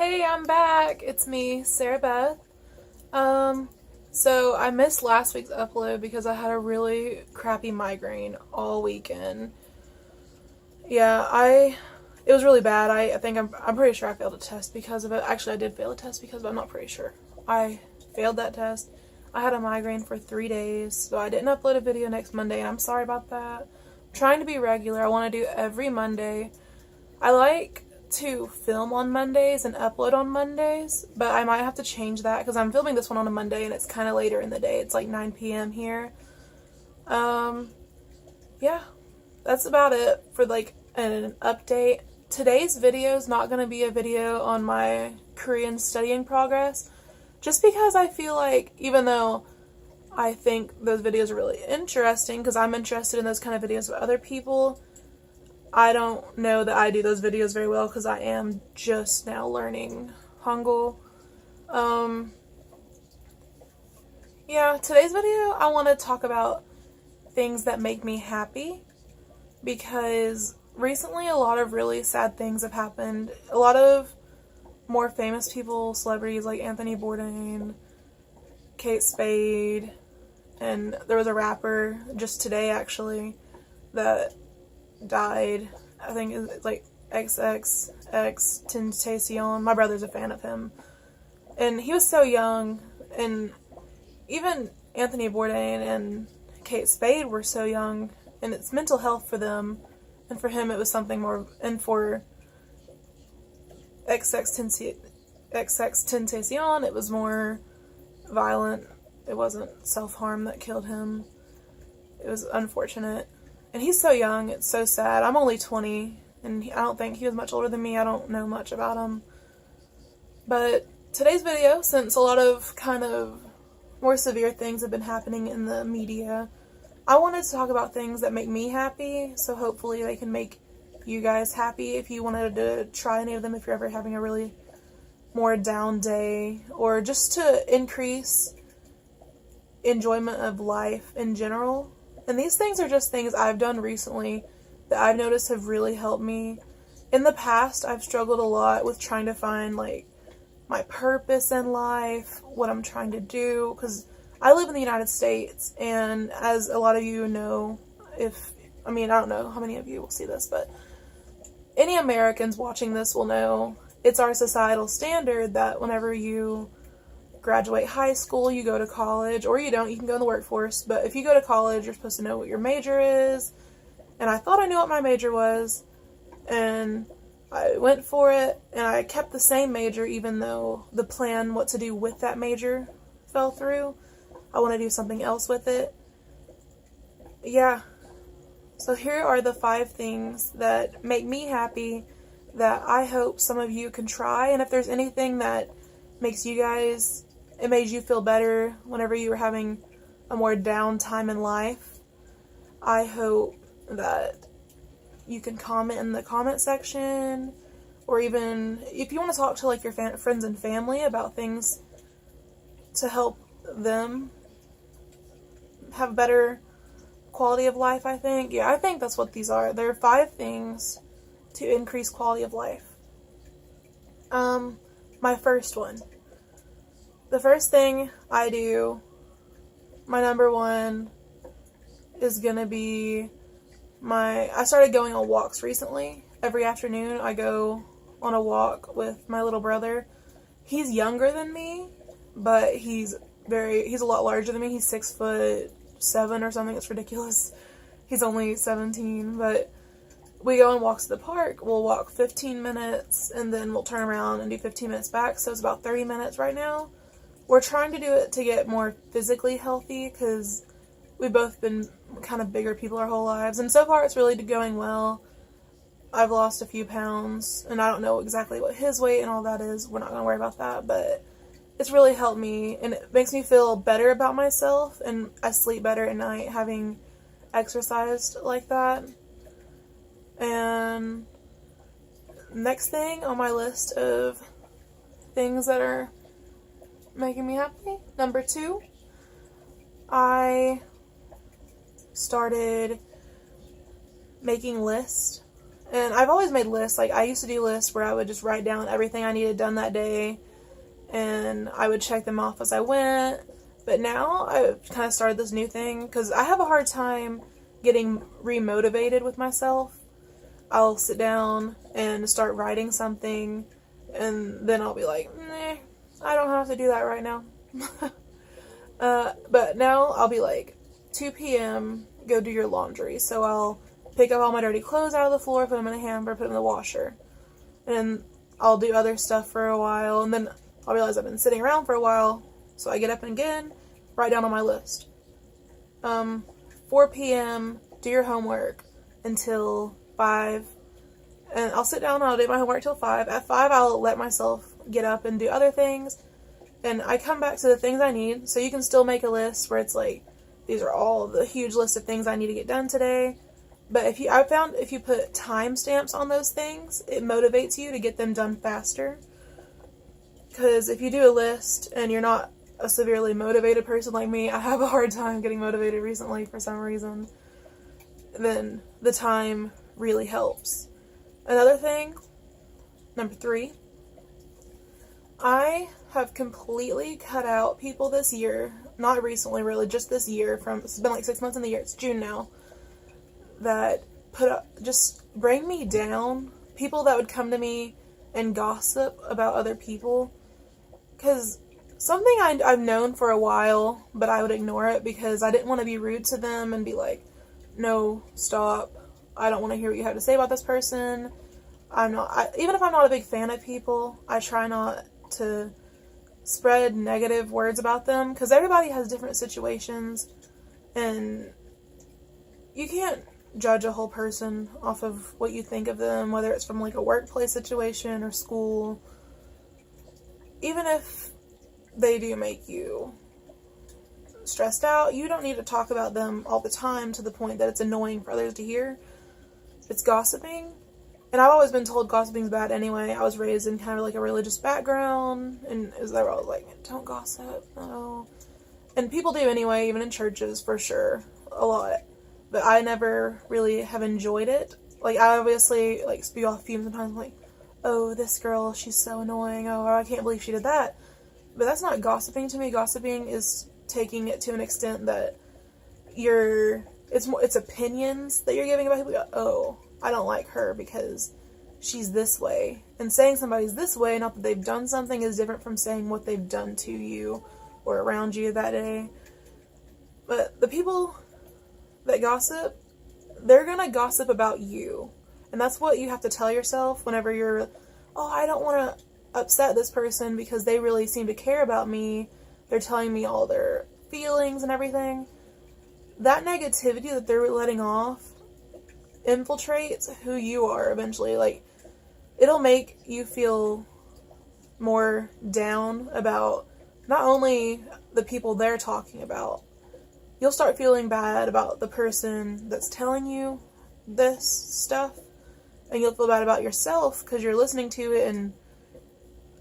Hey, I'm back. It's me, Sarah Beth. So I missed last week's upload because I had a really crappy migraine all weekend. It was really bad. I think I'm pretty sure I failed a test because of it. Actually, I did fail a test because of it. I'm not pretty sure. I failed that test. I had a migraine for 3 days, so I didn't upload a video next Monday, and I'm sorry about that. I'm trying to be regular. I want to do every Monday. I like to film on Mondays and upload on Mondays, but I might have to change that because I'm filming this one on a Monday and it's kind of later in the day. It's like 9 p.m. here. Yeah, that's about it for like an update. Today's video is not going to be a video on my Korean studying progress, just because I feel like even though I think those videos are really interesting because I'm interested in those kind of videos with other people, I don't know that I do those videos very well because I am just now learning Hangul. Today's video I want to talk about things that make me happy because recently a lot of really sad things have happened. A lot of more famous people, celebrities like Anthony Bourdain, Kate Spade, and there was a rapper just today actually that died. I think it's like XXXTentacion. My brother's a fan of him. And he was so young, and even Anthony Bourdain and Kate Spade were so young, and it's mental health for them, and for him it was something more, and for XXXTentacion it was more violent. It wasn't self-harm that killed him. It was unfortunate. And he's so young, it's so sad. I'm only 20, and I don't think he was much older than me. I don't know much about him. But today's video, since a lot of kind of more severe things have been happening in the media, I wanted to talk about things that make me happy, so hopefully they can make you guys happy if you wanted to try any of them, if you're ever having a really more down day, or just to increase enjoyment of life in general. And these things are just things I've done recently that I've noticed have really helped me. In the past, I've struggled a lot with trying to find, like, my purpose in life, what I'm trying to do, because I live in the United States, and as a lot of you know, I don't know how many of you will see this, but any Americans watching this will know it's our societal standard that whenever you graduate high school, you go to college, or you don't, you can go in the workforce, but if you go to college, you're supposed to know what your major is, and I thought I knew what my major was, and I went for it, and I kept the same major even though the plan what to do with that major fell through. I want to do something else with it. Yeah, so here are the 5 things that make me happy that I hope some of you can try, and if there's anything that it made you feel better whenever you were having a more down time in life, I hope that you can comment in the comment section, or even if you want to talk to like your friends and family about things to help them have better quality of life, I think. Yeah, I think that's what these are. There are 5 things to increase quality of life. My first one. The first thing I do, my number one, is gonna be I started going on walks recently. Every afternoon I go on a walk with my little brother. He's younger than me, but he's a lot larger than me. He's 6'7" or something. It's ridiculous. He's only 17, but we go on walks to the park. We'll walk 15 minutes, and then we'll turn around and do 15 minutes back, so it's about 30 minutes right now. We're trying to do it to get more physically healthy because we've both been kind of bigger people our whole lives, and so far it's really going well. I've lost a few pounds, and I don't know exactly what his weight and all that is. We're not going to worry about that, but it's really helped me, and it makes me feel better about myself, and I sleep better at night having exercised like that. And next thing on my list of things that are making me happy, number 2, I started making lists And I've always made lists. Like, I used to do lists where I would just write down everything I needed done that day, and I would check them off as I went. But now I've kind of started this new thing, because I have a hard time getting remotivated with myself. I'll sit down and start writing something, and then I'll be like, nah, I don't have to do that right now. But now I'll be like, 2 p.m., go do your laundry. So I'll pick up all my dirty clothes out of the floor, put them in a hamper, put them in the washer. And I'll do other stuff for a while, and then I'll realize I've been sitting around for a while, so I get up and again, write down on my list. 4 p.m., do your homework until 5, and I'll sit down and I'll do my homework till 5. At 5, I'll let myself get up and do other things, and I come back to the things I need. So you can still make a list where it's like, these are all the huge list of things I need to get done today. But I found if you put timestamps on those things, it motivates you to get them done faster. Because if you do a list and you're not a severely motivated person like me, I have a hard time getting motivated recently for some reason, then the time really helps. Another thing, number 3, I have completely cut out people this year, not recently really, just this year, it's been like 6 months in the year, it's June now, that just bring me down, people that would come to me and gossip about other people, because something I've known for a while, but I would ignore it because I didn't want to be rude to them and be like, no, stop, I don't want to hear what you have to say about this person. Even if I'm not a big fan of people, I try not to spread negative words about them, because everybody has different situations, and you can't judge a whole person off of what you think of them, whether it's from like a workplace situation or school. Even if they do make you stressed out, you don't need to talk about them all the time to the point that it's annoying for others to hear. It's gossiping. And I've always been told gossiping's bad anyway. I was raised in kind of like a religious background, and they were always like, don't gossip, no. And people do anyway, even in churches, for sure, a lot. But I never really have enjoyed it. Like, I obviously, like, spew off fumes sometimes, like, oh, this girl, she's so annoying, oh, I can't believe she did that. But that's not gossiping to me. Gossiping is taking it to an extent that it's opinions that you're giving about people. Oh, I don't like her because she's this way. And saying somebody's this way, not that they've done something, is different from saying what they've done to you or around you that day. But the people that gossip, they're gonna gossip about you. And that's what you have to tell yourself whenever you're, oh, I don't want to upset this person because they really seem to care about me. They're telling me all their feelings and everything. That negativity that they're letting off infiltrates who you are eventually. Like, it'll make you feel more down about not only the people they're talking about. You'll start feeling bad about the person that's telling you this stuff, and you'll feel bad about yourself because you're listening to it. And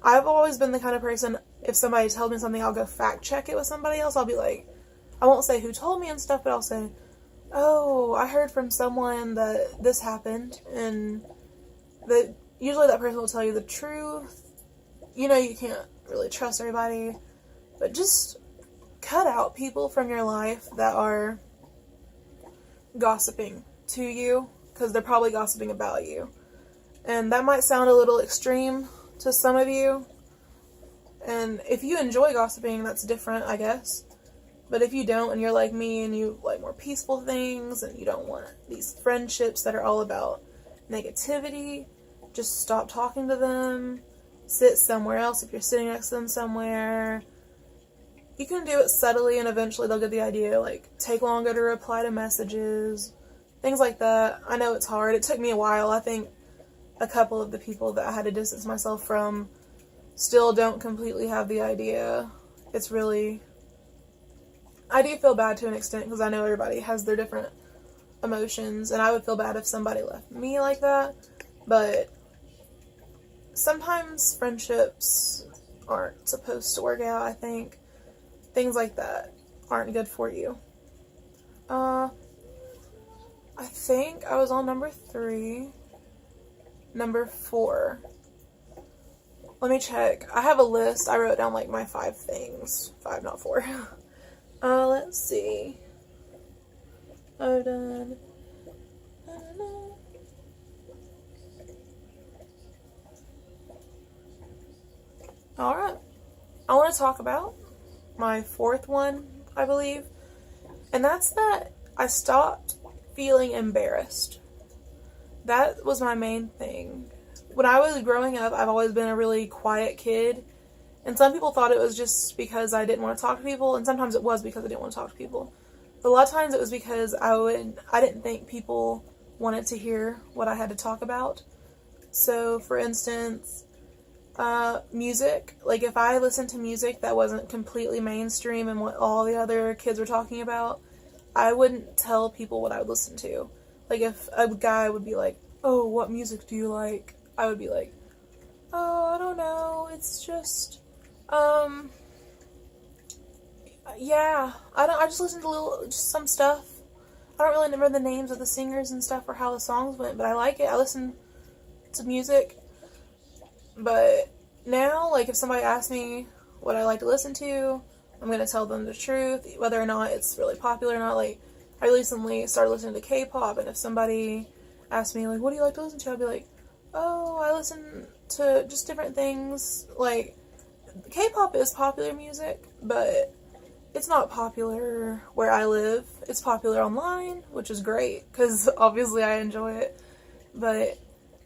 I've always been the kind of person, if somebody tells me something, I'll go fact check it with somebody else. I'll be like, I won't say who told me and stuff, but I'll say, oh, I heard from someone that this happened, and usually that person will tell you the truth. You know, you can't really trust everybody, but just cut out people from your life that are gossiping to you, because they're probably gossiping about you. And that might sound a little extreme to some of you, and if you enjoy gossiping, that's different, I guess. But if you don't, and you're like me, and you like more peaceful things, and you don't want these friendships that are all about negativity, just stop talking to them. Sit somewhere else if you're sitting next to them somewhere. You can do it subtly, and eventually they'll get the idea. Like, take longer to reply to messages, things like that. I know it's hard. It took me a while. I think a couple of the people that I had to distance myself from still don't completely have the idea. It's really... I do feel bad to an extent, because I know everybody has their different emotions, and I would feel bad if somebody left me like that. But sometimes friendships aren't supposed to work out, I think. Things like that aren't good for you. I think I was on number 3. Number 4. Let me check. I have a list. I wrote down like my 5 things. 5, not 4. Let's see. I've done. Alright. I want to talk about my 4th one, I believe. And that's that I stopped feeling embarrassed. That was my main thing. When I was growing up, I've always been a really quiet kid. And some people thought it was just because I didn't want to talk to people. And sometimes it was because I didn't want to talk to people. But a lot of times it was because I didn't think people wanted to hear what I had to talk about. So, for instance, music. Like, if I listened to music that wasn't completely mainstream and what all the other kids were talking about, I wouldn't tell people what I would listen to. Like, if a guy would be like, oh, what music do you like? I would be like, oh, I don't know, it's just, yeah, I just listen to just some stuff. I don't really remember the names of the singers and stuff or how the songs went, but I like it. I listen to music. But now, like, if somebody asks me what I like to listen to, I'm going to tell them the truth, whether or not it's really popular or not. Like, I recently started listening to K-pop, and if somebody asks me, like, what do you like to listen to? I'll be like, oh, I listen to just different things. Like, K-pop is popular music, but it's not popular where I live. It's popular online, which is great, because obviously I enjoy it. But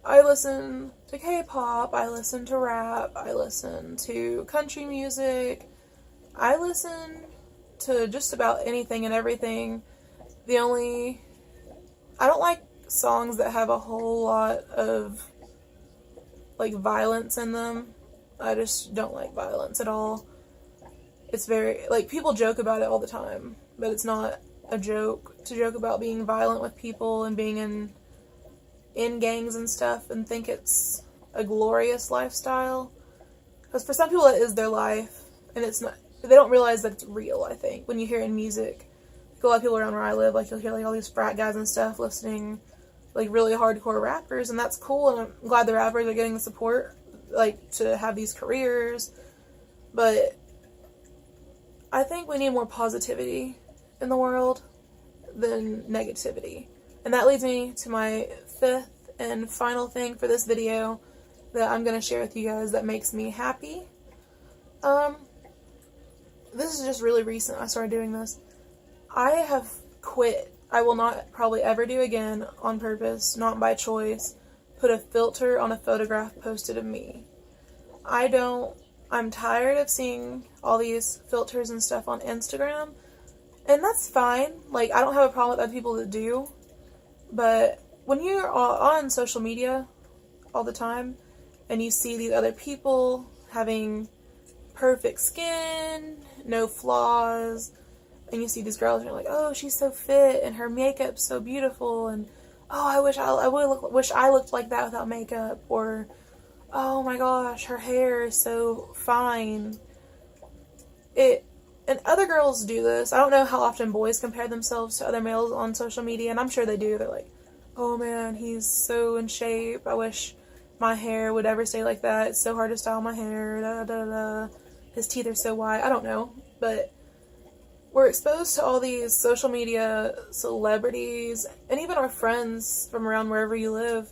I listen to K-pop, I listen to rap, I listen to country music, I listen to just about anything and everything. I don't like songs that have a whole lot of, like, violence in them. I just don't like violence at all. It's very, like, people joke about it all the time, but it's not a joke to joke about being violent with people and being in gangs and stuff and think it's a glorious lifestyle. Because for some people that is their life, and it's not, they don't realize that it's real, I think, when you hear it in music. Like, a lot of people around where I live, like, you'll hear, like, all these frat guys and stuff listening, like, really hardcore rappers, and that's cool, and I'm glad the rappers are getting the support, like, to have these careers, but I think we need more positivity in the world than negativity. And that leads me to my 5th and final thing for this video that I'm going to share with you guys that makes me happy. This is just really recent. I started doing this. I have quit. I will not probably ever do again on purpose, not by choice, put a filter on a photograph posted of me. I'm tired of seeing all these filters and stuff on Instagram, and that's fine. Like, I don't have a problem with other people that do, but when you're on social media all the time, and you see these other people having perfect skin, no flaws, and you see these girls and you're like, oh, she's so fit, and her makeup's so beautiful, and oh, I wish I looked like that without makeup, or oh my gosh, her hair is so fine. And other girls do this. I don't know how often boys compare themselves to other males on social media, and I'm sure they do. They're like, oh man, he's so in shape. I wish my hair would ever stay like that. It's so hard to style my hair. Da, da, da. His teeth are so white. I don't know. But we're exposed to all these social media celebrities, and even our friends from around wherever you live,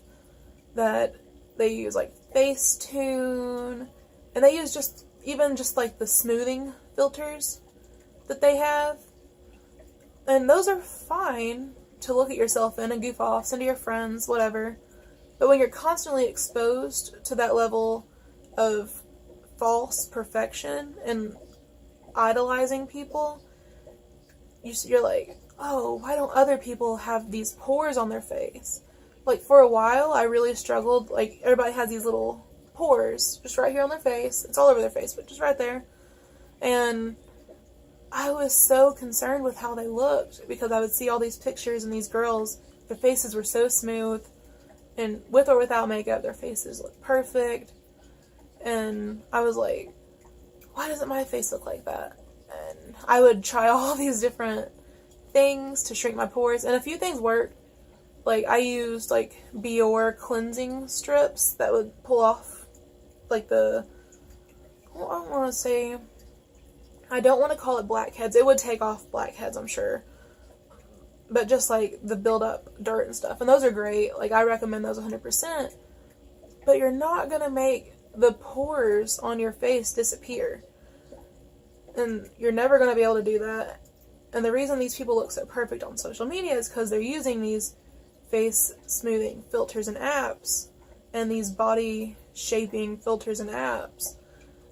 that they use like Facetune, and they use just like the smoothing filters that they have, and those are fine to look at yourself in and goof off, send to your friends, whatever. But when you're constantly exposed to that level of false perfection and idolizing people, you're like, oh, why don't other people have these pores on their face? Like, for a while, I really struggled. Like, everybody has these little pores just right here on their face. It's all over their face, but just right there. And I was so concerned with how they looked, because I would see all these pictures and these girls, their faces were so smooth, and with or without makeup, their faces looked perfect. And I was like, why doesn't my face look like that? And I would try all these different things to shrink my pores, and a few things worked. Like, I used, like, Biore cleansing strips that would pull off, like, I don't want to say, I don't want to call it blackheads. It would take off blackheads, I'm sure. But just, like, the build-up dirt and stuff. And those are great. Like, I recommend those 100%. But you're not going to make the pores on your face disappear. And you're never going to be able to do that. And the reason these people look so perfect on social media is because they're using these face smoothing filters and apps, and these body shaping filters and apps.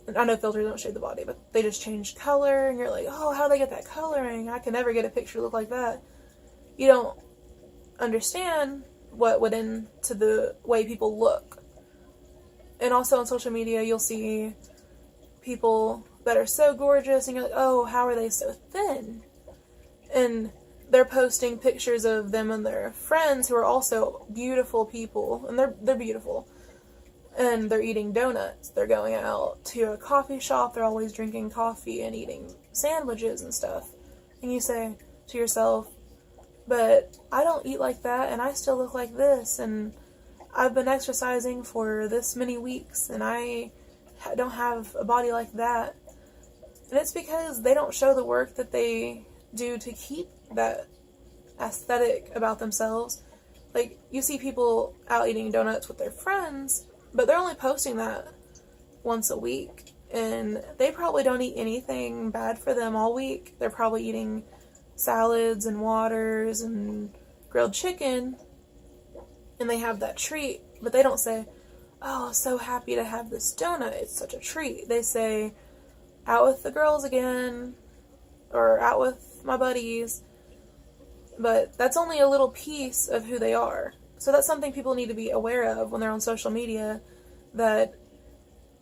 And I know filters don't shape the body, but they just change color, and you're like, oh, how do they get that coloring? I can never get a picture look like that. You don't understand what went into the way people look. And also on social media, you'll see people that are so gorgeous, and you're like, oh, how are they so thin? And they're posting pictures of them and their friends who are also beautiful people, and they're beautiful. And they're eating donuts. They're going out to a coffee shop. They're always drinking coffee and eating sandwiches and stuff. And you say to yourself, but I don't eat like that, and I still look like this, and I've been exercising for this many weeks, and I don't have a body like that. And it's because they don't show the work that they do to keep that aesthetic about themselves. Like, you see people out eating donuts with their friends, but they're only posting that once a week, and they probably don't eat anything bad for them all week. They're probably eating salads and waters and grilled chicken, and they have that treat, but they don't say, oh, so happy to have this donut, it's such a treat. They say, out with the girls again, or out with my buddies. But that's only a little piece of who they are. So that's something people need to be aware of when they're on social media, that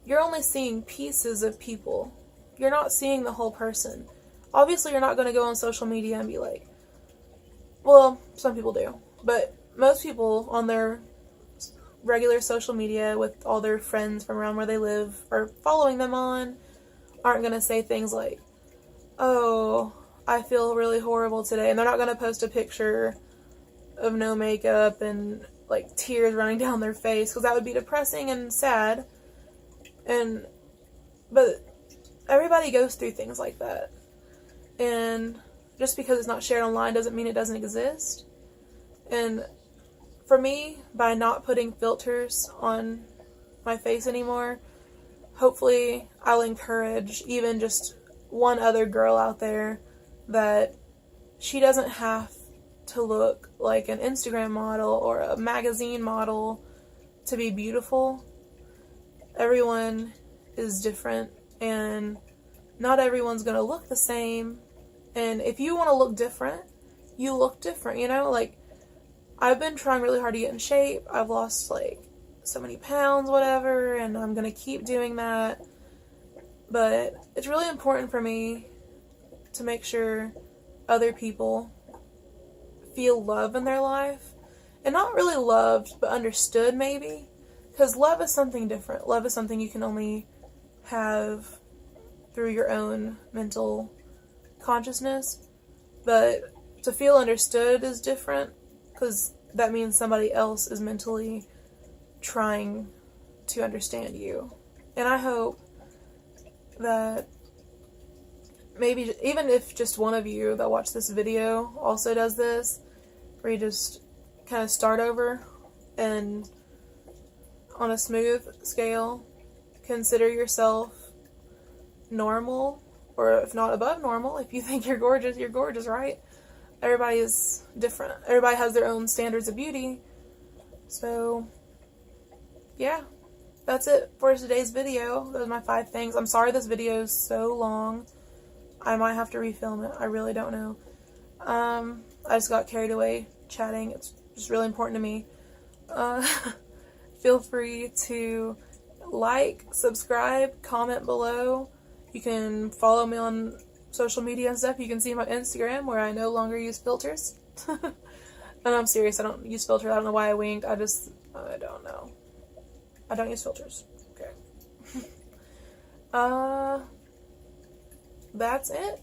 you're only seeing pieces of people. You're not seeing the whole person. Obviously, you're not going to go on social media and be like, well, some people do, but most people on their regular social media with all their friends from around where they live or following them on aren't going to say things like, oh, I feel really horrible today. And they're not going to post a picture of no makeup and, like, tears running down their face, because that would be depressing and sad. But everybody goes through things like that. And just because it's not shared online doesn't mean it doesn't exist. And for me, by not putting filters on my face anymore, hopefully I'll encourage even just one other girl out there that she doesn't have to look like an Instagram model or a magazine model to be beautiful. Everyone is different, and not everyone's going to look the same. And if you want to look different, you look different, you know? Like, I've been trying really hard to get in shape. I've lost, like, so many pounds, whatever, and I'm going to keep doing that. But it's really important for me to make sure other people feel love in their life. And not really loved, but understood, maybe. Because love is something different. Love is something you can only have through your own mental consciousness. But to feel understood is different, because that means somebody else is mentally trying to understand you. And I hope that maybe, even if just one of you that watch this video also does this, where you just kind of start over and on a smooth scale, consider yourself normal, or if not above normal. If you think you're gorgeous, right? Everybody is different. Everybody has their own standards of beauty. So, yeah. That's it for today's video. Those are my 5 things. I'm sorry this video is so long. I might have to refilm it. I really don't know. I just got carried away chatting. It's just really important to me. Feel free to like, subscribe, comment below. You can follow me on social media and stuff. You can see my Instagram, where I no longer use filters. And I'm serious, I don't use filters. I don't know why I winked. I don't know. I don't use filters. Okay. That's it.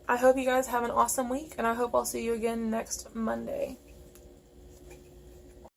I hope you guys have an awesome week, and I hope I'll see you again next Monday.